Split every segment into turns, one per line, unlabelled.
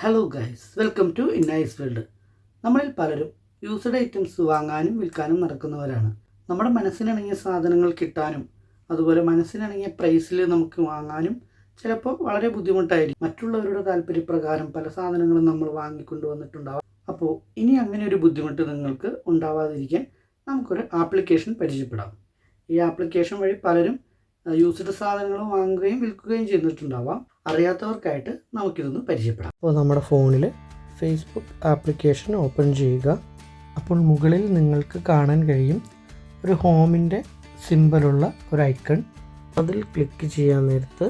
Hello guys, welcome to ഇന്നൈസ് world. നമ്മളിൽ പലരും യൂസ്ഡ് ഐറ്റംസ് വാങ്ങാനും വിൽക്കാനും നടക്കുന്നവരാണ്. നമ്മുടെ മനസ്സിനിണങ്ങിയ സാധനങ്ങൾ കിട്ടാനും അതുപോലെ മനസ്സിനിണങ്ങിയ പ്രൈസിൽ നമുക്ക് വാങ്ങാനും ചിലപ്പോൾ വളരെ ബുദ്ധിമുട്ടായിരിക്കും. മറ്റുള്ളവരുടെ താല്പര്യപ്രകാരം പല സാധനങ്ങളും നമ്മൾ വാങ്ങിക്കൊണ്ട് വന്നിട്ടുണ്ടാവാം. അപ്പോൾ ഇനി അങ്ങനെ ഒരു ബുദ്ധിമുട്ട് നിങ്ങൾക്ക് ഉണ്ടാവാതിരിക്കാൻ നമുക്കൊരു ആപ്ലിക്കേഷൻ പരിചയപ്പെടാം. ഈ ആപ്ലിക്കേഷൻ വഴി പലരും യൂസ്ഡ് സാധനങ്ങൾ വാങ്ങുകയും വിൽക്കുകയും ചെയ്തിട്ടുണ്ടാവാം. അറിയാത്തവർക്കായിട്ട് നമുക്കിതൊന്ന് പരിചയപ്പെടാം. അപ്പോൾ നമ്മുടെ ഫോണിൽ ഫേസ്ബുക്ക് ആപ്ലിക്കേഷൻ ഓപ്പൺ ചെയ്യുക. അപ്പോൾ മുകളിൽ നിങ്ങൾക്ക് കാണാൻ കഴിയും ഒരു ഹോമിൻ്റെ സിമ്പലുള്ള ഒരു ഐക്കൺ. അതിൽ ക്ലിക്ക് ചെയ്യാൻ നേരത്ത്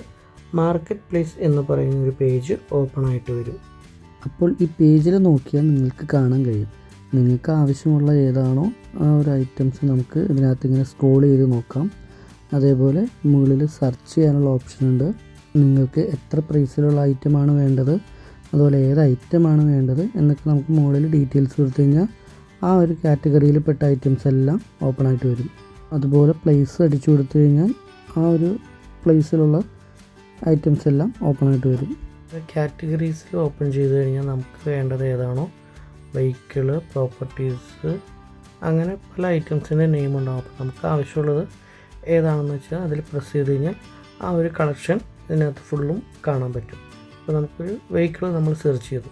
മാർക്കറ്റ് പ്ലേസ് എന്ന് പറയുന്ന ഒരു പേജ് ഓപ്പൺ ആയിട്ട് വരും. അപ്പോൾ ഈ പേജിൽ നോക്കിയാൽ നിങ്ങൾക്ക് കാണാൻ കഴിയും നിങ്ങൾക്ക് ആവശ്യമുള്ള ഏതാണോ ആ ഒരു ഐറ്റംസ് നമുക്ക് ഇതിനകത്ത് ഇങ്ങനെ സ്ക്രോൾ ചെയ്ത് നോക്കാം. അതേപോലെ മുകളിൽ സെർച്ച് ചെയ്യാനുള്ള ഓപ്ഷൻ ഉണ്ട്. നിങ്ങൾക്ക് എത്ര പ്രൈസിലുള്ള ഐറ്റമാണ് വേണ്ടത്, അതുപോലെ ഏത് ഐറ്റമാണ് വേണ്ടത് എന്നൊക്കെ നമുക്ക് മുകളിൽ ഡീറ്റെയിൽസ് കൊടുത്തു കഴിഞ്ഞാൽ ആ ഒരു കാറ്റഗറിയിൽ പെട്ട ഐറ്റംസ് എല്ലാം ഓപ്പൺ ആയിട്ട് വരും. അതുപോലെ പ്ലേസ് അടിച്ചു കൊടുത്തു കഴിഞ്ഞാൽ ആ ഒരു പ്ലേസിലുള്ള ഐറ്റംസ് എല്ലാം ഓപ്പൺ ആയിട്ട് വരും. കാറ്റഗറീസിൽ ഓപ്പൺ ചെയ്ത് കഴിഞ്ഞാൽ നമുക്ക് വേണ്ടത് ഏതാണോ വെഹിക്കിള്, പ്രോപ്പർട്ടീസ്, അങ്ങനെ പല ഐറ്റംസിൻ്റെ നെയിം ഉണ്ടാകും. അപ്പോൾ നമുക്ക് ആവശ്യമുള്ളത് ഏതാണെന്ന് വെച്ചാൽ അതിൽ പ്രസ് ചെയ്ത് കഴിഞ്ഞാൽ ആ ഒരു കളക്ഷൻ ഇതിനകത്ത് ഫുള്ളും കാണാൻ പറ്റും. അപ്പോൾ നമുക്കൊരു വെഹിക്കിൾ നമ്മൾ സെർച്ച് ചെയ്തു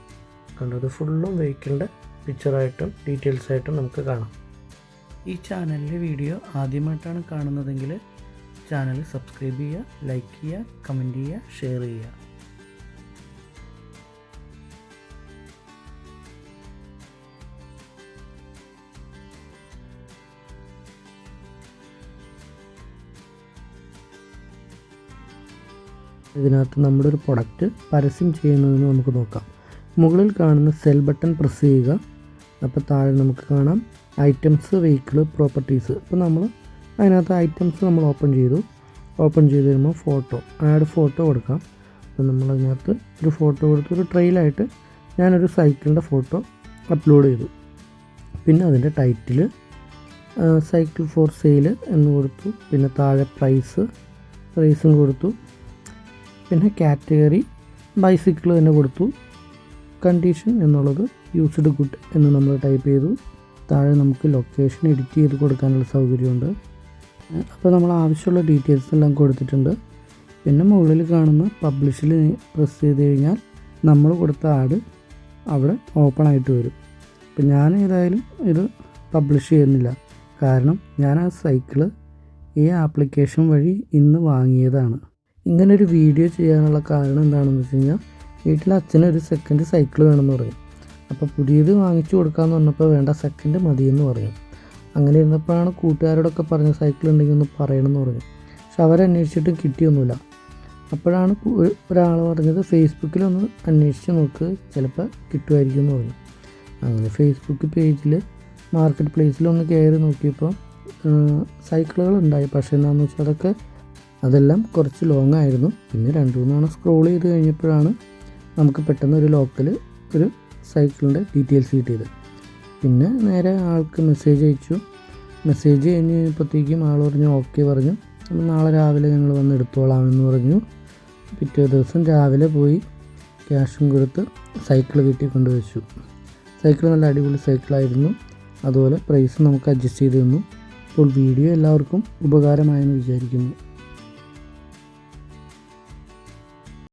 കണ്ടത് ഫുള്ളും വെഹിക്കിളിൻ്റെ പിക്ചറായിട്ടും ഡീറ്റെയിൽസായിട്ടും നമുക്ക് കാണാം. ഈ ചാനലിലെ വീഡിയോ ആദ്യമായിട്ടാണ് കാണുന്നതെങ്കിൽ ചാനൽ സബ്സ്ക്രൈബ് ചെയ്യുക, ലൈക്ക് ചെയ്യുക, കമൻറ്റ് ചെയ്യുക, ഷെയർ ചെയ്യുക. ഇതിനകത്ത് നമ്മുടെ ഒരു പ്രൊഡക്റ്റ് പരസ്യം ചെയ്യുന്നതെന്ന് നമുക്ക് നോക്കാം. മുകളിൽ കാണുന്ന സെൽ ബട്ടൺ പ്രസ് ചെയ്യുക. അപ്പോൾ താഴെ നമുക്ക് കാണാം ഐറ്റംസ്, വെഹിക്കിള്, പ്രോപ്പർട്ടീസ്. അപ്പോൾ നമ്മൾ അതിനകത്ത് ഐറ്റംസ് നമ്മൾ ഓപ്പൺ ചെയ്ത് കഴിയുമ്പോൾ ഫോട്ടോ, ആഡ് ഫോട്ടോ കൊടുക്കാം. അപ്പോൾ നമ്മളതിനകത്ത് ഒരു ഫോട്ടോ കൊടുത്ത് ഒരു ട്രെയിലായിട്ട് ഞാനൊരു സൈക്കിളിൻ്റെ ഫോട്ടോ അപ്ലോഡ് ചെയ്തു. പിന്നെ അതിൻ്റെ ടൈറ്റിൽ സൈക്കിൾ ഫോർ സെയിൽ എന്ന് കൊടുത്തു. പിന്നെ താഴെ പ്രൈസും കൊടുത്തു. പിന്നെ കാറ്റഗറി ബൈസിക്കിൾ തന്നെ കൊടുത്തു. കണ്ടീഷൻ എന്നുള്ളത് യൂസ്ഡ് ഗുഡ് എന്ന് നമ്മൾ ടൈപ്പ് ചെയ്തു. താഴെ നമുക്ക് ലൊക്കേഷൻ എഡിറ്റ് ചെയ്ത് കൊടുക്കാനുള്ള സൗകര്യമുണ്ട്. അപ്പോൾ നമ്മൾ ആവശ്യമുള്ള ഡീറ്റെയിൽസ് എല്ലാം കൊടുത്തിട്ടുണ്ട്. പിന്നെ മുകളിൽ കാണുന്ന പബ്ലിഷിൽ പ്രസ് ചെയ്ത് കഴിഞ്ഞാൽ നമ്മൾ കൊടുത്ത ആഡ് അവിടെ ഓപ്പൺ ആയിട്ട് വരും. അപ്പോൾ ഞാൻ ഏതായാലും ഇത് പബ്ലിഷ് ചെയ്യുന്നില്ല, കാരണം ഞാൻ ആ സൈക്കിള് ഈ ആപ്ലിക്കേഷൻ വഴി ഇന്ന് വാങ്ങിയതാണ്. ഇങ്ങനൊരു വീഡിയോ ചെയ്യാനുള്ള കാരണം എന്താണെന്ന് വെച്ച് കഴിഞ്ഞാൽ വീട്ടിൽ അച്ഛനൊരു സെക്കൻഡ് സൈക്കിൾ വേണമെന്ന് പറയും. അപ്പോൾ പുതിയത് വാങ്ങിച്ചു കൊടുക്കാമെന്ന് പറഞ്ഞപ്പോൾ വേണ്ട, സെക്കൻഡ് മതിയെന്ന് പറയും. അങ്ങനെ ഇരുന്നപ്പോഴാണ് കൂട്ടുകാരോടൊക്കെ പറഞ്ഞ സൈക്കിൾ ഉണ്ടെങ്കിൽ ഒന്ന് പറയണമെന്ന് പറഞ്ഞു. പക്ഷെ അവരന്വേഷിച്ചിട്ടും കിട്ടിയൊന്നുമില്ല. അപ്പോഴാണ് ഒരാൾ പറഞ്ഞത് ഫേസ്ബുക്കിലൊന്ന് അന്വേഷിച്ച് നോക്ക്, ചിലപ്പോൾ കിട്ടുമായിരിക്കും എന്ന് പറഞ്ഞു. അങ്ങനെ ഫേസ്ബുക്ക് പേജിൽ മാർക്കറ്റ് പ്ലേസിലൊന്ന് കയറി നോക്കിയപ്പോൾ സൈക്കിളുകൾ ഉണ്ടായി. പക്ഷേ എന്താണെന്ന് വെച്ചാൽ അതെല്ലാം കുറച്ച് ലോങ് ആയിരുന്നു. പിന്നെ 2-3 തവണ സ്ക്രോൾ ചെയ്ത് കഴിഞ്ഞപ്പോഴാണ് നമുക്ക് പെട്ടെന്ന് ഒരു ലോക്കൽ ഒരു സൈക്കിളിൻ്റെ ഡീറ്റെയിൽസ് കിട്ടിയത്. പിന്നെ നേരെ ആൾക്ക് മെസ്സേജ് അയച്ചു. മെസ്സേജ് കഴിഞ്ഞപ്പോഴത്തേക്കും ആൾ പറഞ്ഞു ഓക്കെ പറഞ്ഞു. അപ്പോൾ നാളെ രാവിലെ ഞങ്ങൾ വന്ന് എടുത്തോളാമെന്ന് പറഞ്ഞു. പിറ്റേ ദിവസം രാവിലെ പോയി ക്യാഷും കൊടുത്ത് സൈക്കിൾ വീട്ടിൽ കൊണ്ടുവച്ചു. സൈക്കിൾ നല്ല അടിപൊളി സൈക്കിളായിരുന്നു. അതുപോലെ പ്രൈസ് നമുക്ക് അഡ്ജസ്റ്റ് ചെയ്ത് തന്നു. അപ്പോൾ വീഡിയോ എല്ലാവർക്കും ഉപകാരമായെന്ന് വിചാരിക്കുന്നു.